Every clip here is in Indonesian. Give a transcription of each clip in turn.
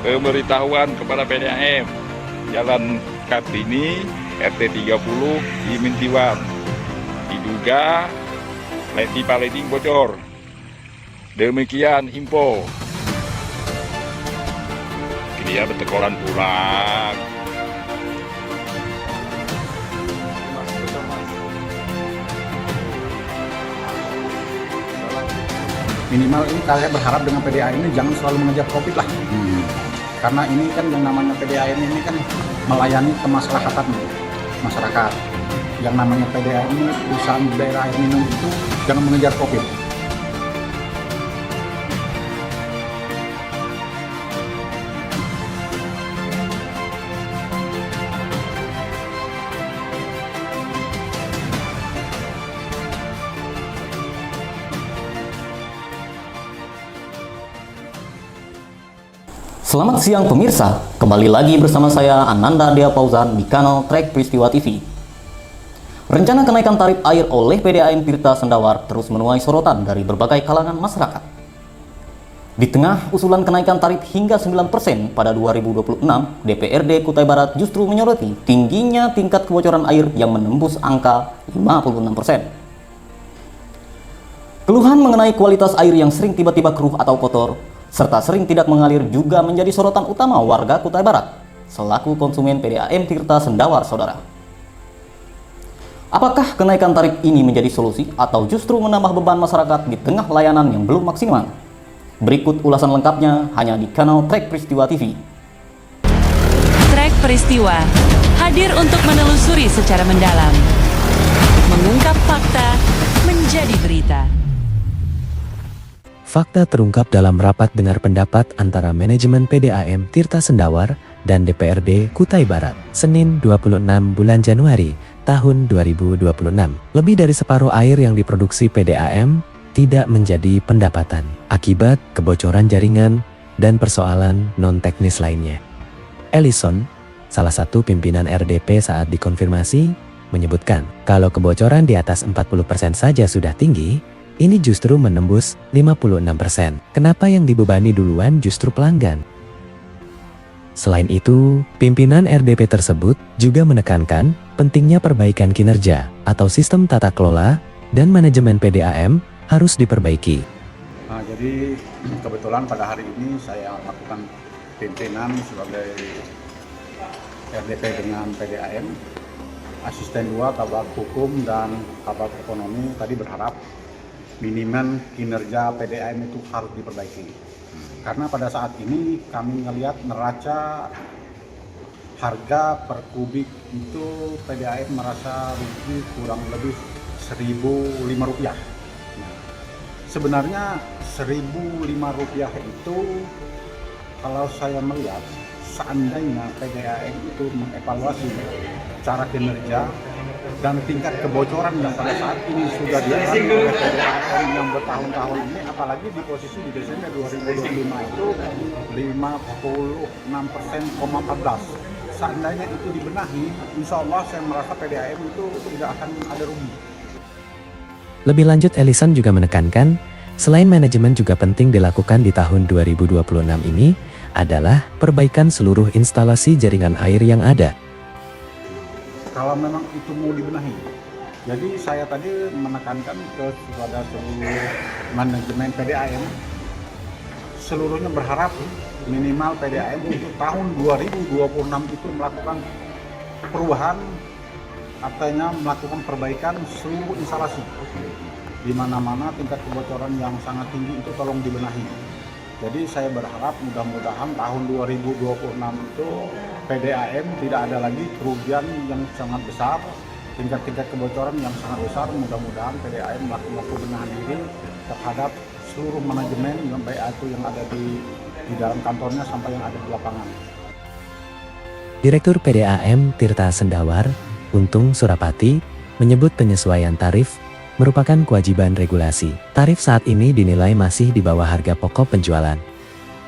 Pemberitahuan kepada PDAM, Jalan Kartini, RT 30, Imintiwan. Diduga pipa lighting bocor. Demikian info. Dia bertekoran pulang. Minimal ini saya berharap dengan PDAM ini jangan selalu mengejar profit lah. Karena ini kan yang namanya PDAM ini kan melayani kemaslahatan masyarakat. Yang namanya PDAM ini perusahaan daerah air minum itu jangan mengejar profit. Selamat siang pemirsa, kembali lagi bersama saya Ananda Dea Fauzan di kanal Trek Peristiwa TV. Rencana kenaikan tarif air oleh PDAM Tirta Sendawar terus menuai sorotan dari berbagai kalangan masyarakat. Di tengah usulan kenaikan tarif hingga 9% pada 2026, DPRD Kutai Barat justru menyoroti tingginya tingkat kebocoran air yang menembus angka 56%. Keluhan mengenai kualitas air yang sering tiba-tiba keruh atau kotor, serta sering tidak mengalir juga menjadi sorotan utama warga Kutai Barat selaku konsumen PDAM Tirta Sendawar, saudara. Apakah kenaikan tarif ini menjadi solusi atau justru menambah beban masyarakat di tengah layanan yang belum maksimal? Berikut ulasan lengkapnya hanya di kanal Trek Peristiwa TV. Trek Peristiwa hadir untuk menelusuri secara mendalam, mengungkap fakta menjadi berita. Fakta terungkap dalam rapat dengar pendapat antara manajemen PDAM Tirta Sendawar dan DPRD Kutai Barat, Senin 26 bulan Januari tahun 2026. Lebih dari separuh air yang diproduksi PDAM tidak menjadi pendapatan akibat kebocoran jaringan dan persoalan non-teknis lainnya. Ellison, salah satu pimpinan RDP saat dikonfirmasi, menyebutkan kalau kebocoran di atas 40% saja sudah tinggi, ini justru menembus 56%. Kenapa yang dibebani duluan justru pelanggan? Selain itu, pimpinan RDP tersebut juga menekankan pentingnya perbaikan kinerja atau sistem tata kelola dan manajemen PDAM harus diperbaiki. Nah, jadi kebetulan pada hari ini saya lakukan pimpinan sebagai RDP dengan PDAM. Asisten 2 Kabak Hukum dan Kabak Ekonomi tadi berharap minimal kinerja PDAM itu harus diperbaiki. Karena pada saat ini kami melihat neraca harga per kubik itu PDAM merasa rugi kurang lebih Rp1.005. Nah, sebenarnya Rp1.005 itu kalau saya melihat seandainya PDAM itu mengevaluasi cara kinerja dan tingkat kebocoran yang pada saat ini sudah dialami oleh PDAM yang bertahun-tahun ini, apalagi di posisi di Desember 2025 itu 56,14%. Seandainya itu dibenahi, insya Allah saya merasa PDAM itu tidak akan ada rugi. Lebih lanjut, Ellison juga menekankan, selain manajemen juga penting dilakukan di tahun 2026 ini adalah perbaikan seluruh instalasi jaringan air yang ada. Kalau memang itu mau dibenahi, jadi saya tadi menekankan kepada seluruh manajemen PDAM, seluruhnya berharap minimal PDAM untuk tahun 2026 itu melakukan perubahan, artinya melakukan perbaikan seluruh instalasi. Di mana-mana tingkat kebocoran yang sangat tinggi itu tolong dibenahi. Jadi saya berharap mudah-mudahan tahun 2026 itu PDAM tidak ada lagi kerugian yang sangat besar, tingkat-tingkat kebocoran yang sangat besar. Mudah-mudahan PDAM melakukan pembenahan diri terhadap seluruh manajemen yang baik itu yang ada di dalam kantornya sampai yang ada di lapangan. Direktur PDAM Tirta Sendawar, Untung Surapati, menyebut penyesuaian tarif merupakan kewajiban regulasi. Tarif saat ini dinilai masih di bawah harga pokok penjualan,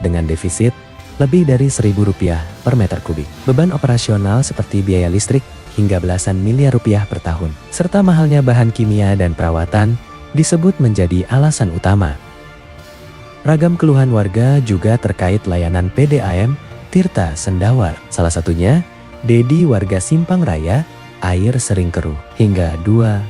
dengan defisit lebih dari Rp1.000 per meter kubik. Beban operasional seperti biaya listrik hingga belasan miliar rupiah per tahun, serta mahalnya bahan kimia dan perawatan disebut menjadi alasan utama. Ragam keluhan warga juga terkait layanan PDAM Tirta Sendawar. Salah satunya, Dedi warga Simpang Raya, air sering keruh hingga 2-3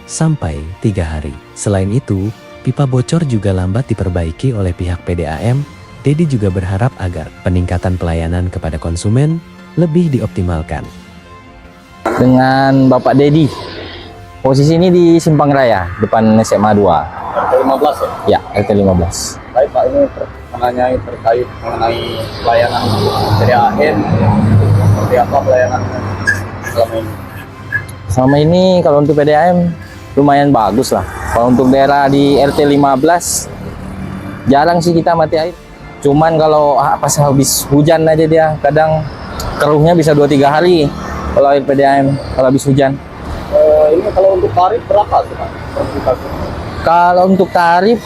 hari. Selain itu, pipa bocor juga lambat diperbaiki oleh pihak PDAM. Dedi juga berharap agar peningkatan pelayanan kepada konsumen lebih dioptimalkan. Dengan Bapak Dedi, posisi ini di Simpang Raya, depan SMA 2. RT 15 ya? Ya, RT 15. Baik Pak, ini terkait mengenai pelayanan PDAM, seperti apa pelayanannya selama ini? Selama ini kalau untuk PDAM lumayan bagus lah. Kalau untuk daerah di RT 15 jarang sih kita mati air. Cuman kalau pas habis hujan aja dia kadang keruhnya bisa 2-3 hari kalau air PDAM kalau habis hujan. Ini kalau untuk tarif berapa sih Pak? Kalau untuk tarif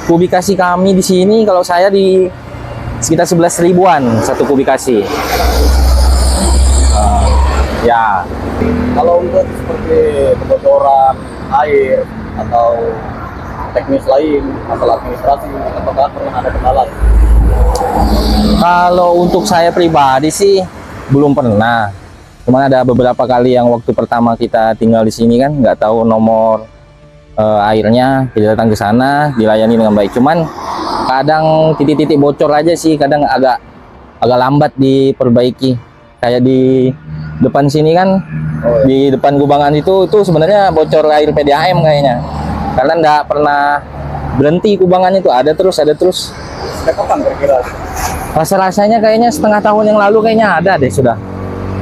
kubikasi kami di sini kalau saya di sekitar 11 ribuan satu kubikasi. Ya. Kalau untuk seperti kebocoran air atau teknis lain, masalah administrasi, apakah pernah ada kendala? Kalau untuk saya pribadi sih belum pernah. Cuma ada beberapa kali yang waktu pertama kita tinggal di sini kan nggak tahu nomor airnya, kita datang ke sana dilayani dengan baik. Cuman kadang titik-titik bocor aja sih, kadang agak lambat diperbaiki. Kayak di depan sini kan, di depan kubangan itu sebenarnya bocor air PDAM kayaknya. Karena nggak pernah berhenti kubangannya itu ada terus. Sejak kapan kira-kira? Rasanya kayaknya setengah tahun yang lalu kayaknya ada deh sudah.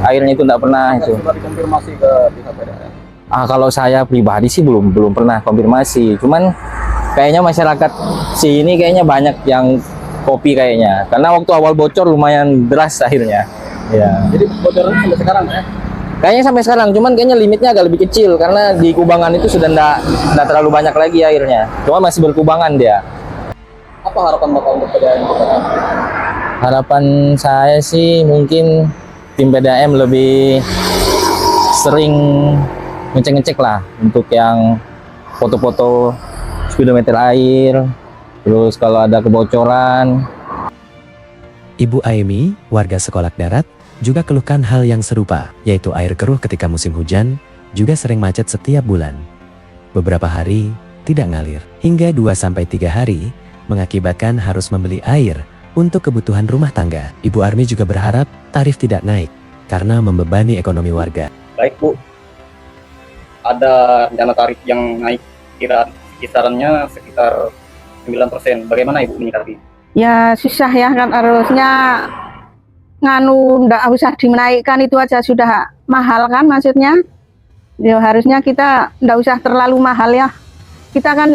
Airnya itu nggak pernah itu. Sudah dikonfirmasi ke pihak PDAM? Kalau saya pribadi sih belum pernah konfirmasi. Cuman kayaknya masyarakat sini kayaknya banyak yang kopi kayaknya. Karena waktu awal bocor lumayan deras akhirnya. Ya. Jadi bocorannya sampai sekarang ya? Kayaknya sampai sekarang, cuman kayaknya limitnya agak lebih kecil karena di kubangan itu sudah nggak terlalu banyak lagi airnya. Cuma masih berkubangan dia. Apa harapan Bapak untuk PDAM? Harapan saya sih mungkin tim PDAM lebih sering ngecek lah untuk yang foto-foto speedometer air, terus kalau ada kebocoran. Ibu Aemi, warga Sekolak Darat, juga keluhkan hal yang serupa, yaitu air keruh ketika musim hujan, juga sering macet setiap bulan. Beberapa hari tidak ngalir, hingga 2-3 hari, mengakibatkan harus membeli air untuk kebutuhan rumah tangga. Ibu Armi juga berharap tarif tidak naik, karena membebani ekonomi warga. Baik Bu, ada rencana tarif yang naik kisarannya sekitar 9%. Bagaimana Ibu menyikapi? Ya susah ya kan, harusnya ndak usah dinaikkan, itu aja sudah mahal kan maksudnya. Ya harusnya kita ndak usah terlalu mahal ya. Kita kan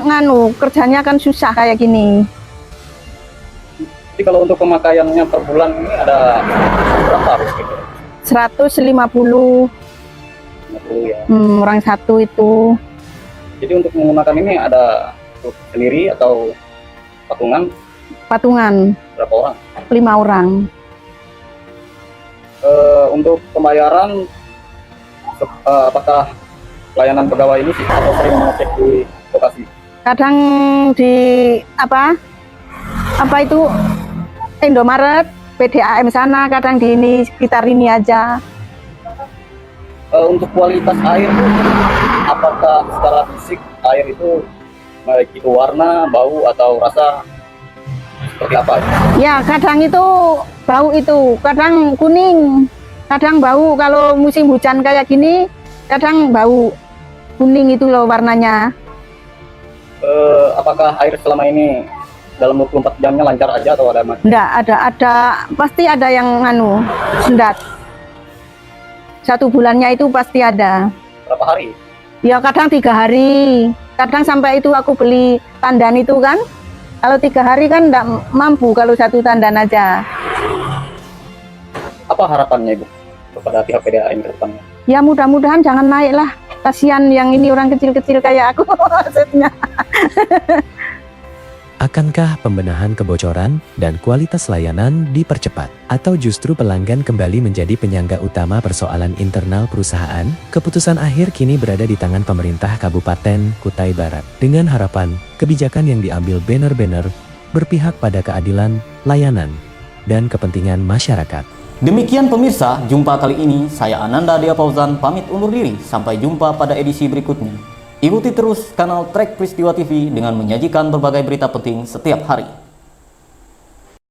kerjanya kan susah kayak gini. Jadi kalau untuk pemakaiannya per bulan ini ada berapa harus gitu? 150 ya. Orang satu itu. Jadi untuk menggunakan ini ada sendiri atau patungan berapa orang? 5 orang. Untuk pembayaran apakah pelayanan pegawai ini sih atau sering mengecek di lokasi? Kadang di apa itu Indomaret, PDAM sana, kadang di ini sekitar ini aja. Untuk kualitas air, apakah secara fisik air itu baik itu warna, bau atau rasa seperti apa? Ya kadang itu bau, itu kadang kuning, kadang bau. Kalau musim hujan kayak gini kadang bau kuning itu loh warnanya. Apakah air selama ini dalam 24 jamnya lancar aja atau ada mati? Enggak, ada pasti ada yang sendat. 1 bulannya itu pasti ada. Berapa hari? Ya kadang 3 hari, kadang sampai itu aku beli tandan itu kan. Kalau 3 hari kan enggak mampu kalau 1 tandan aja. Apa harapannya Ibu kepada pihak PDAM ke depannya? Ya mudah-mudahan jangan naik lah. Kasihan yang ini orang kecil-kecil kayak aku maksudnya. Akankah pembenahan kebocoran dan kualitas layanan dipercepat? Atau justru pelanggan kembali menjadi penyangga utama persoalan internal perusahaan? Keputusan akhir kini berada di tangan pemerintah Kabupaten Kutai Barat. Dengan harapan, kebijakan yang diambil benar-benar berpihak pada keadilan, layanan, dan kepentingan masyarakat. Demikian pemirsa, jumpa kali ini saya Ananda Dea Fauzan pamit undur diri. Sampai jumpa pada edisi berikutnya. Ikuti terus kanal Trek Peristiwa TV dengan menyajikan berbagai berita penting setiap hari.